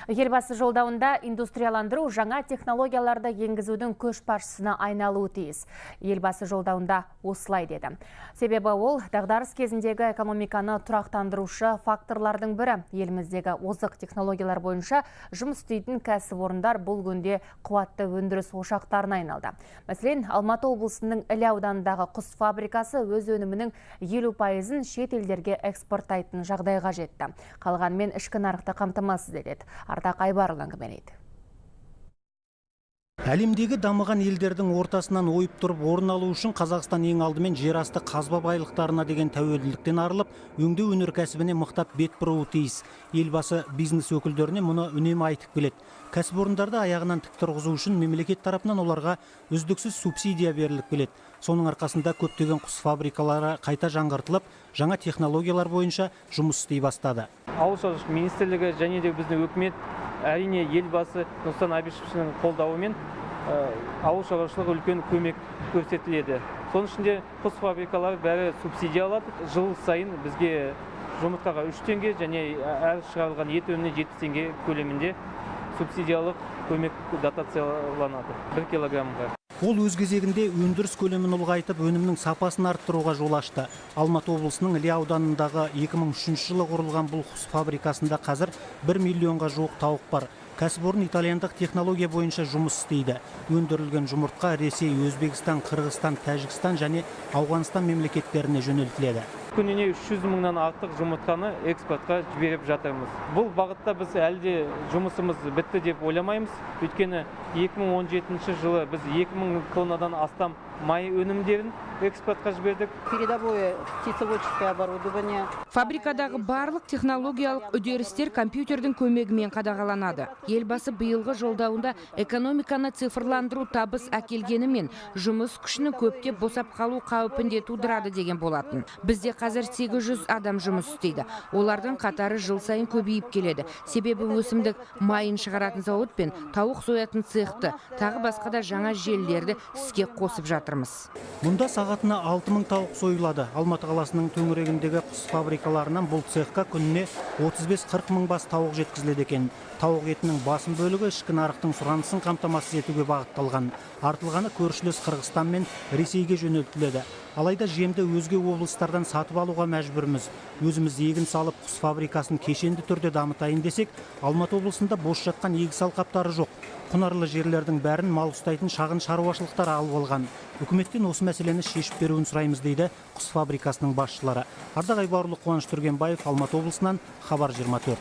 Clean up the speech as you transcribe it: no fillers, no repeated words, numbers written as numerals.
Елбасы жолдауында индустрияландыру жаңа технологияларды енгізудің көшбасшысына айналуы тиіс. Елбасы жолдауында осылай деді. Себебі ол дағдарыс кезіндегі экономиканы тұрақтандырушы факторлардың бірі. Еліміздегі озық технологиялар бойынша жұмыс істейтін кәсіпорындар бұл күнде қуатты өндіріс ошақтарына айналды. Мәселен, Алматы облысының Іле ауданындағы құс фабрикасы өз өнімінің 50%-ын шет елдерге экспорттайтын жағдайға жетті. Қалғанмен ішкі нарықты қамтамасыз етеді. Ардақ Айбарұлы әңгімелейді. Әлемдегі дамыған елдердің ортасынан ойып тұрып орын алу үшін Қазақстан ең алдымен жерасты қазба байлықтарына деген тәуелділіктен арылып, өңдеу өнеркәсібіне мықтап бет бұруы тиіс. Елбасы бизнес өкілдеріне мұны үнемі айтып келеді. Кәсіпорындарды аяғынан тік тұрғызу үшін мемлекет тарапынан оларға үздіксіз субсидия беріліп келеді. Соның арқасында көптеген құс фабрикалары қайта жаңғыртылып, жаңа технологиялар бойынша жұмыс істей бастады. Ауыл шаруашылық министрлігі және де біздің үкімет, әрине елбасы Нұрсұлтан Әбішевтің қолдауымен ауыл шаруашылығы үлкен көмек көрсетіледі. Соның ішінде құс фабрикалары бәрі субсидия алады. Жыл сайын бізге жұмыртқаға 3 теңге және әр шығарылған ет өніміне 7 теңге көлемінде субсидиялық көмек дотацияланады 1 килограммға. Ол өз кезегінде өндіріс көлемін ұлғайтып, өнімнің сапасын арттыруға жол ашты. Алматы облысының Іле ауданындағы 2003 жылы құрылған бұл құс фабрикасында қазір 1 миллионға жуық тауық бар. Кәсіпорын итальяндық технология бойынша жұмыс істейді. Өндірілген жұмыртқа Ресей, Өзбекстан, Қырғызстан, Тәжікстан және Ауғанстан мемлекеттеріне жөнелтіледі. Күніне 300 мыңнан артық жұмыртқаны экспортқа жіберіп жатырмыз. Бұл бағытта біз әлде жұмысымыз бітті деп ойламаймыз. Өйткені 2017 жылы біз 2000 тоннадан астам май өнімдерін экспортқа жібердік. Передовое птицеводческое оборудование. Фабрикадағы барлық технологиялық үдерістер компьютердің көмегімен қадағаланады. Елбасы биылғы жолдауында экономиканы цифрландыру табыс әкелгенімен жұмыс күшінің көптеп босап қалу қаупінде тудырады деген болатын. Бізде қазір 800 адам жұмыс істейді. Олардың қатары жыл сайын көбейіп келеді. Себебі өсімдік майын шығаратын зауыт пен тауық соятын цехты, тағы басқа да жаңа желілерді іске қосып жатырмыз. Мұнда сағатына 6000 тауық сойылады. Алматы қаласының төңірегіндегі құс фабрикаларынан бұл цехқа күніне 35-40 мың бас тауық жеткізіледі екен. Тауық етінің басым бөлігі ішкі нарықтың сұранысын қамтамасыз етуге бағытталған. Артылғаны көршілес Қырғызстан мен Ресейге жөнелтіледі. Алайда жемді өзге облыстардан сатып алуға мәжбүрміз. Өзіміз егін салып құс фабрикасын кешенді түрде дамытайын десек, Алматы облысында бос жатқан егіс алқаптары жоқ. Құнарлы жерлердің бәрін мал ұстайтын шағын шаруашылықтар алып алған. Үкіметтен осы мәселені шешіп беруін сұраймыз дейді құс фабрикасының басшылары. Ардақ Айбарұлы, Қуаныш Түргенбаев, Алматы облысынан, Хабар 24.